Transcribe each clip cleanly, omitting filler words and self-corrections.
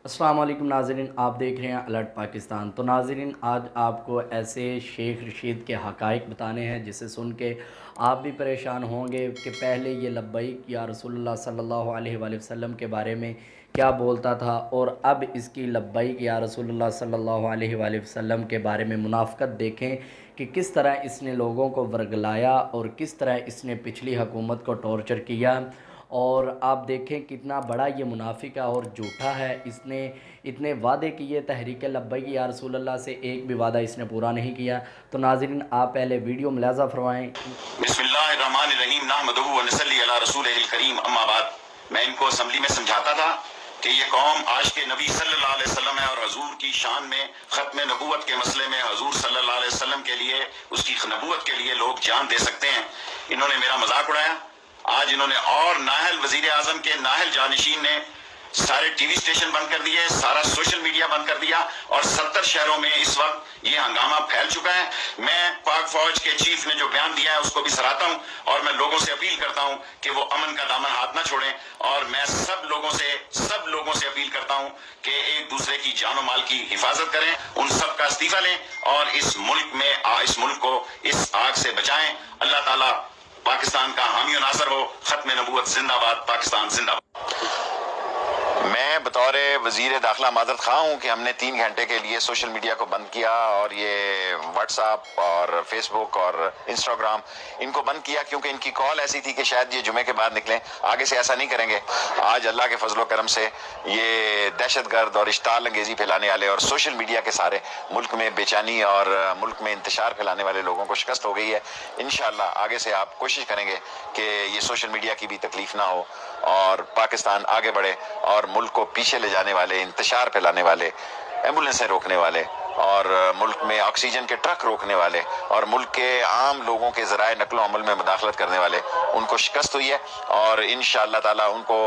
السلام علیکم ناظرین، آپ دیکھ رہے ہیں الرٹ پاکستان۔ تو ناظرین، آج آپ کو ایسے شیخ رشید کے حقائق بتانے ہیں جسے سن کے آپ بھی پریشان ہوں گے کہ پہلے یہ لبیک یا رسول اللہ صلی اللہ علیہ وآلہ وسلم کے بارے میں کیا بولتا تھا، اور اب اس کی لبیک یا رسول اللہ صلی اللہ علیہ وآلہ وسلم کے بارے میں منافقت دیکھیں کہ کس طرح اس نے لوگوں کو ورگلایا اور کس طرح اس نے پچھلی حکومت کو ٹارچر کیا۔ اور آپ دیکھیں کتنا بڑا یہ منافق ہے اور جھوٹا ہے۔ اس نے اتنے وعدے کیے تحریک لبیک یا رسول اللہ سے، ایک بھی وعدہ اس نے پورا نہیں کیا۔ تو ناظرین، آپ پہلے ویڈیو ملاحظہ فرمائیں۔ بسم اللہ الرحمن الرحیم، نحمدہ و نصلی علی رسولہ الکریم، اما بعد۔ میں ان کو اسمبلی میں سمجھاتا تھا کہ یہ قوم آج کے نبی صلی اللہ علیہ وسلم ہے، اور حضور کی شان میں ختم نبوت کے مسئلے میں حضور صلی اللہ علیہ وسلم کے لیے، اس کی نبوت کے لیے لوگ جان دے سکتے ہیں۔ انہوں نے میرا مذاق اڑایا۔ آج انہوں نے اور نااہل وزیر اعظم کے نااہل جانشین نے سارے ٹی وی سٹیشن بند کر دیے، سارا سوشل میڈیا بند کر دیا، اور 70 شہروں میں اس وقت یہ ہنگامہ پھیل چکا ہے۔ میں پاک فوج کے چیف نے جو بیان دیا ہے اس کو بھی سراہتا ہوں، اور میں لوگوں سے اپیل کرتا ہوں کہ وہ امن کا دامن ہاتھ نہ چھوڑیں، اور میں سب لوگوں سے اپیل کرتا ہوں کہ ایک دوسرے کی جان و مال کی حفاظت کریں، ان سب کا استعفیٰ لیں، اور اس ملک کو اس آگ سے بچائیں۔ اللہ تعالیٰ پاکستان کا حامی و ناصر ہو۔ ختم نبوت زندہ باد، پاکستان زندہ باد۔ میں بطور وزیر داخلہ معذرت خواہ ہوں کہ ہم نے 3 گھنٹے کے لیے سوشل میڈیا کو بند کیا، اور یہ واٹس ایپ اور فیس بک اور انسٹاگرام ان کو بند کیا، کیونکہ ان کی کال ایسی تھی کہ شاید یہ جمعے کے بعد نکلیں۔ آگے سے ایسا نہیں کریں گے۔ آج اللہ کے فضل و کرم سے یہ دہشت گرد اور اشتعال انگیزی پھیلانے والے اور سوشل میڈیا کے سارے ملک میں بے چینی اور ملک میں انتشار پھیلانے والے لوگوں کو شکست ہو گئی ہے۔ انشاءاللہ آگے سے آپ کوشش کریں گے کہ یہ سوشل میڈیا کی بھی تکلیف نہ ہو، اور پاکستان آگے بڑھے، اور ملک کو پیچھے لے جانے والے، انتشار پھیلانے والے، ایمبولینسیں روکنے والے، اور ملک میں آکسیجن کے ٹرک روکنے والے، اور ملک کے عام لوگوں کے ذرائع نقل و حمل میں مداخلت کرنے والے، ان کو شکست ہوئی ہے، اور انشاءاللہ تعالیٰ ان کو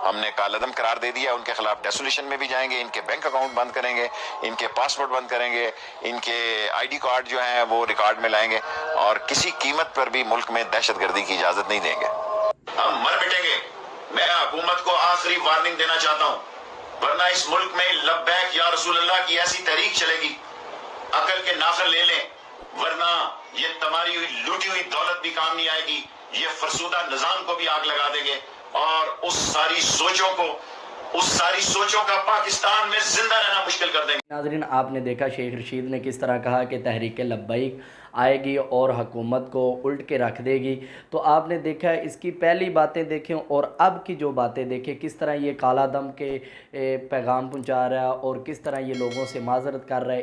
ہم نے کالعدم قرار دے دیا۔ ان کے خلاف ڈیسولیشن میں بھی جائیں گے، ان کے بینک اکاؤنٹ بند کریں گے، ان کے پاسپورٹ بند کریں گے، ان کے آئی ڈی کارڈ جو ہیں وہ ریکارڈ میں لائیں گے، اور کسی قیمت پر بھی ملک میں دہشت گردی کی اجازت نہیں دیں گے۔ ہم مر مٹیں گے۔ میں حکومت کو آخری وارننگ دینا چاہتا ہوں، ورنہ اس ملک میں لبیک یا رسول اللہ کی ایسی تحریک چلے گی، عقل کے ناخن لے لیں، ورنہ یہ تمہاری ہوئی لوٹی ہوئی دولت بھی کام نہیں آئے گی، یہ فرسودہ نظام کو بھی آگ لگا دیں گے، اور اس ساری سوچوں کا پاکستان میں زندہ رہنا مشکل کر دیں گے۔ ناظرین، آپ نے دیکھا شیخ رشید نے کس طرح کہا کہ تحریک لبیک آئے گی اور حکومت کو الٹ کے رکھ دے گی۔ تو آپ نے دیکھا اس کی پہلی باتیں دیکھیں اور اب کی جو باتیں دیکھیں، کس طرح یہ کالا دم کے پیغام پہنچا رہا ہے اور کس طرح یہ لوگوں سے معذرت کر رہا ہے۔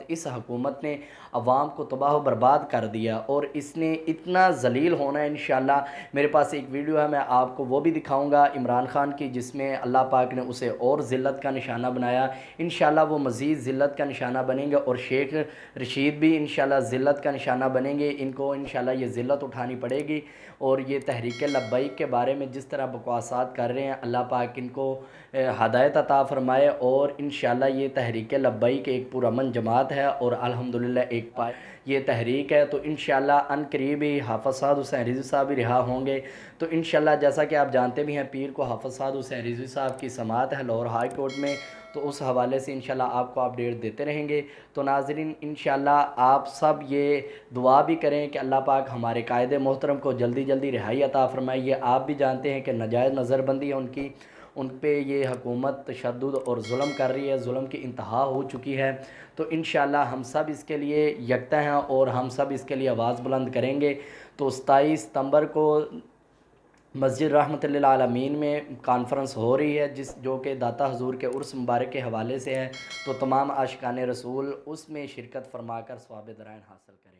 اس حکومت نے عوام کو تباہ و برباد کر دیا، اور اس نے اتنا ذلیل ہونا ہے۔ انشاءاللہ میرے پاس ایک ویڈیو ہے، میں آپ کو وہ بھی دکھاؤں گا عمران خان کی، جس میں اللہ پاک نے اسے اور ذلت کا نشانہ بنایا۔ انشاءاللہ وہ مزید ذلت کا نشانہ بنیں گے، اور شیخ رشید بھی انشاءاللہ ذلت کا نشانہ بنیں گے۔ ان کو انشاءاللہ یہ ذلت اٹھانی پڑے گی، اور یہ تحریک لبیک کے بارے میں جس طرح بکواسات کر رہے ہیں، اللہ پاک ان کو ہدایت عطا فرمائے، اور انشاءاللہ یہ تحریک لبیک ایک پرامن جماعت ہے، اور الحمدللہ یہ تحریک ہے۔ تو انشاءاللہ ان قریب ہی حافظ سعد حسین رضوی صاحب بھی رہا ہوں گے۔ تو انشاءاللہ جیسا کہ آپ جانتے بھی ہیں، پیر کو حافظ سعد حسین رضوی صاحب کی سماعت ہے لاہور ہائی کورٹ میں، تو اس حوالے سے انشاءاللہ آپ کو اپڈیٹ دیتے رہیں گے۔ تو ناظرین، انشاءاللہ آپ سب یہ دعا بھی کریں کہ اللہ پاک ہمارے قائد محترم کو جلدی جلدی رہائی عطا فرمائے۔ یہ آپ بھی جانتے ہیں کہ ناجائز نظر بندی ہے ان پہ یہ حکومت تشدد اور ظلم کر رہی ہے، ظلم کی انتہا ہو چکی ہے۔ تو انشاءاللہ ہم سب اس کے لیے یکجا ہیں، اور ہم سب اس کے لیے آواز بلند کریں گے۔ تو 27 ستمبر کو مسجد رحمت للعالمین میں کانفرنس ہو رہی ہے، جو کہ داتا حضور کے عرس مبارک کے حوالے سے ہے۔ تو تمام عاشقان رسول اس میں شرکت فرما کر ثواب درائن حاصل کریں۔